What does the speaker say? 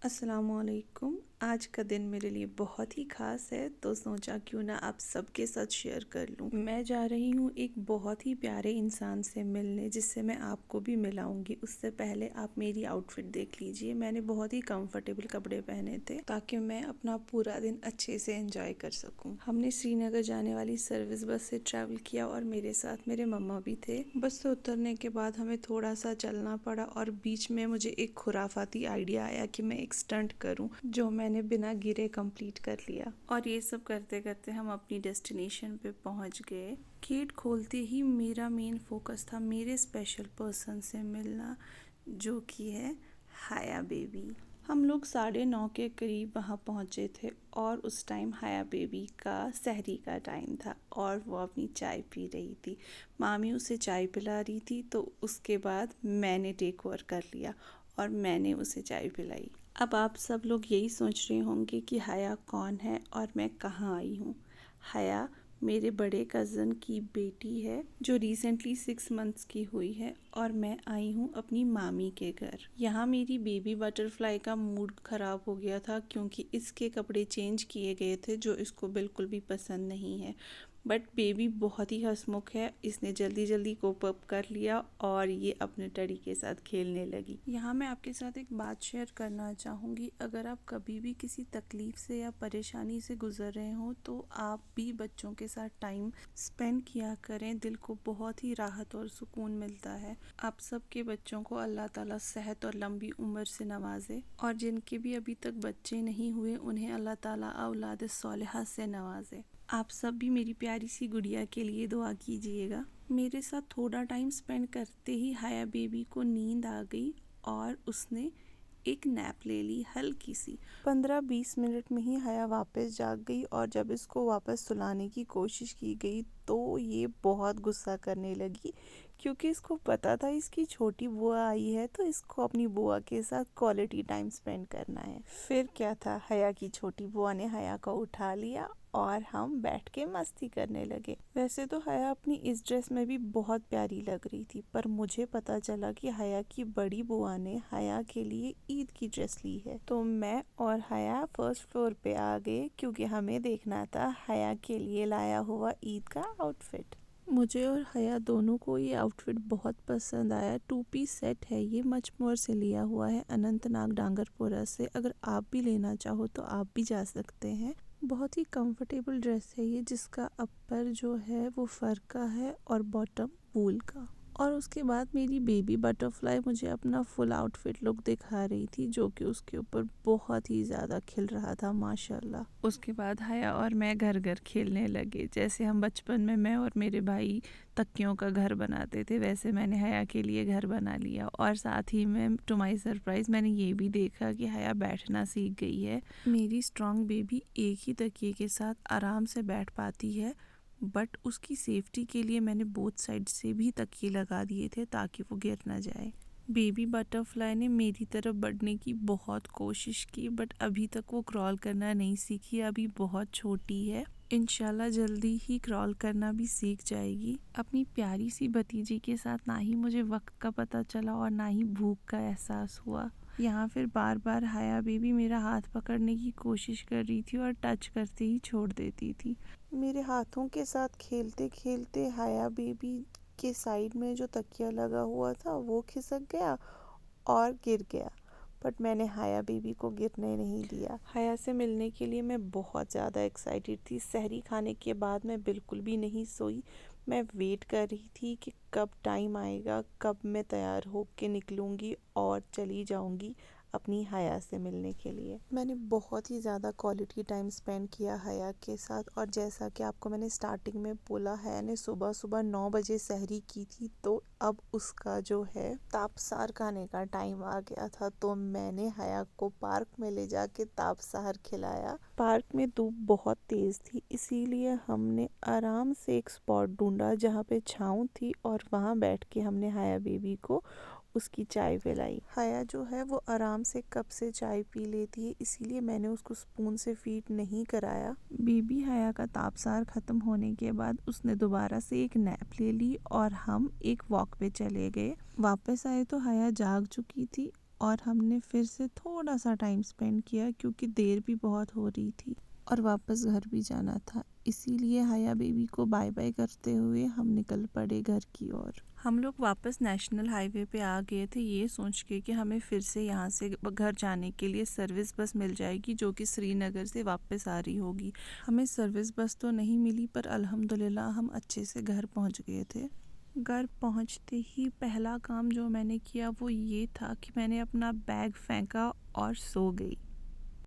अस्सलामुअलैकुम। आज का दिन मेरे लिए बहुत ही ख़ास है तो सोचा क्यों ना आप सबके साथ शेयर कर लूँ। मैं जा रही हूँ एक बहुत ही प्यारे इंसान से मिलने जिससे मैं आपको भी मिलाऊंगी। उससे पहले आप मेरी आउटफिट देख लीजिए। मैंने बहुत ही कंफर्टेबल कपड़े पहने थे ताकि मैं अपना पूरा दिन अच्छे से एंजॉय कर सकूँ। हमने श्रीनगर जाने वाली सर्विस बस से ट्रैवल किया और मेरे साथ मेरे मम्मा भी थे। बस से उतरने के बाद हमें थोड़ा सा चलना पड़ा और बीच में मुझे एक खुराफाती आइडिया आया कि मैं एक स्टंट करूं जो मैंने बिना गिरे कंप्लीट कर लिया। और ये सब करते करते हम अपनी डेस्टिनेशन पे पहुंच गए। गेट खोलते ही मेरा मेन फोकस था मेरे स्पेशल पर्सन से मिलना, जो कि है हाया बेबी। हम लोग 9:30 के करीब वहाँ पहुँचे थे और उस टाइम हाया बेबी का सहरी का टाइम था और वो अपनी चाय पी रही थी। मामी उसे चाय पिला रही थी तो उसके बाद मैंने टेक ओवर कर लिया और मैंने उसे चाय पिलाई। अब आप सब लोग यही सोच रहे होंगे कि हाया कौन है और मैं कहाँ आई हूँ। हाया मेरे बड़े कज़न की बेटी है जो रिसेंटली 6 मंथ्स की हुई है और मैं आई हूँ अपनी मामी के घर। यहाँ मेरी बेबी बटरफ्लाई का मूड ख़राब हो गया था क्योंकि इसके कपड़े चेंज किए गए थे जो इसको बिल्कुल भी पसंद नहीं है। बट बेबी बहुत ही हंसमुख है, इसने जल्दी जल्दी कोप अप कर लिया और ये अपने टड़ी के साथ खेलने लगी। यहाँ मैं आपके साथ एक बात शेयर करना चाहूँगी। अगर आप कभी भी किसी तकलीफ से या परेशानी से गुजर रहे हो तो आप भी बच्चों के साथ टाइम स्पेंड किया करें। दिल को बहुत ही राहत और सुकून मिलता है। आप सबके बच्चों को अल्लाह ताला सेहत और लंबी उम्र से नवाजे और जिनके भी अभी तक बच्चे नहीं हुए उन्हें अल्लाह ताला औलाद सौलिहा से नवाजे। आप सब भी मेरी प्यारी सी गुड़िया के लिए दुआ कीजिएगा। मेरे साथ थोड़ा टाइम स्पेंड करते ही हाया बेबी को नींद आ गई और उसने एक नैप ले ली हल्की सी। 15-20 मिनट में ही हाया वापस जाग गई और जब इसको वापस सुलाने की कोशिश की गई तो ये बहुत गुस्सा करने लगी क्योंकि इसको पता था इसकी छोटी बुआ आई है तो इसको अपनी बुआ के साथ क्वालिटी टाइम स्पेंड करना है। फिर क्या था, हाया की छोटी बुआ ने हाया को उठा लिया और हम बैठ के मस्ती करने लगे। वैसे तो हाया अपनी इस ड्रेस में भी बहुत प्यारी लग रही थी पर मुझे पता चला कि हाया की बड़ी बुआ ने हाया के लिए ईद की ड्रेस ली है तो मैं और हाया फर्स्ट फ्लोर पे आ गए क्योंकि हमें देखना था हाया के लिए लाया हुआ ईद का आउटफिट। मुझे और हया दोनों को ये आउटफिट बहुत पसंद आया। 2 पीस सेट है ये, मचमोर से लिया हुआ है, अनंतनाग डांगरपोरा से। अगर आप भी लेना चाहो तो आप भी जा सकते हैं। बहुत ही कंफर्टेबल ड्रेस है ये जिसका अपर जो है वो फर का है और बॉटम वूल का। और उसके बाद मेरी बेबी बटरफ्लाई मुझे अपना फुल आउटफिट लुक दिखा रही थी जो कि उसके ऊपर बहुत ही ज़्यादा खिल रहा था माशाल्लाह। उसके बाद हाया और मैं घर घर खेलने लगे। जैसे हम बचपन में मैं और मेरे भाई तकियों का घर बनाते थे वैसे मैंने हाया के लिए घर बना लिया और साथ ही में टू माई सरप्राइज़ मैंने ये भी देखा कि हाया बैठना सीख गई है। मेरी स्ट्रॉन्ग बेबी एक ही तकिए के साथ आराम से बैठ पाती है बट उसकी सेफ्टी के लिए मैंने बोथ साइड से भी तकिए लगा दिए थे ताकि वो गिर ना जाए। बेबी बटरफ्लाई ने मेरी तरफ बढ़ने की बहुत कोशिश की बट अभी तक वो क्रॉल करना नहीं सीखी, अभी बहुत छोटी है। इंशाल्लाह जल्दी ही क्रॉल करना भी सीख जाएगी। अपनी प्यारी सी भतीजी के साथ ना ही मुझे वक्त का पता चला और ना ही भूख का एहसास हुआ। यहाँ फिर बार बार हाया बेबी मेरा हाथ पकड़ने की कोशिश कर रही थी और टच करते ही छोड़ देती थी। मेरे हाथों के साथ खेलते खेलते हाया बेबी के साइड में जो तकिया लगा हुआ था वो खिसक गया और गिर गया बट मैंने हाया बेबी को गिरने नहीं दिया। हाया से मिलने के लिए मैं बहुत ज़्यादा एक्साइटेड थी। सहरी खाने के बाद मैं बिल्कुल भी नहीं सोई। मैं वेट कर रही थी कि कब टाइम आएगा, कब मैं तैयार होके निकलूँगी और चली जाऊँगी अपनी हाया से मिलने के लिए। मैंने बहुत ही ज़्यादा क्वालिटी टाइम स्पेंड किया हाया के साथ और जैसा कि आपको मैंने स्टार्टिंग में बोला, हाया ने सुबह सुबह 9 बजे सहरी की थी तो अब उसका जो है तापसार खाने का टाइम आ गया था तो मैंने हाया को पार्क में ले जाके तापसार खिलाया। पार्क में धूप बहुत तेज़ थी इसीलिए हमने आराम से एक स्पॉट ढूंढा जहाँ पे छाँव थी और वहाँ बैठ के हमने हाया बेबी को उसकी चाय पिलाई। हाया जो है वो आराम से कप से चाय पी लेती है इसीलिए मैंने उसको स्पून से फीड नहीं कराया। बेबी हाया का तापसार ख़त्म होने के बाद उसने दोबारा से एक नैप ले ली और हम एक वॉक पे चले गए। वापस आए तो हाया जाग चुकी थी और हमने फिर से थोड़ा सा टाइम स्पेंड किया क्योंकि देर भी बहुत हो रही थी और वापस घर भी जाना था। इसीलिए हाया बेबी को बाय बाय करते हुए हम निकल पड़े घर की ओर। हम लोग वापस नेशनल हाईवे पे आ गए थे, ये सोच के कि हमें फिर से यहाँ से घर जाने के लिए सर्विस बस मिल जाएगी जो कि श्रीनगर से वापस आ रही होगी। हमें सर्विस बस तो नहीं मिली पर अल्हम्दुलिल्लाह हम अच्छे से घर पहुँच गए थे। घर पहुँचते ही पहला काम जो मैंने किया वो ये था कि मैंने अपना बैग फेंका और सो गई।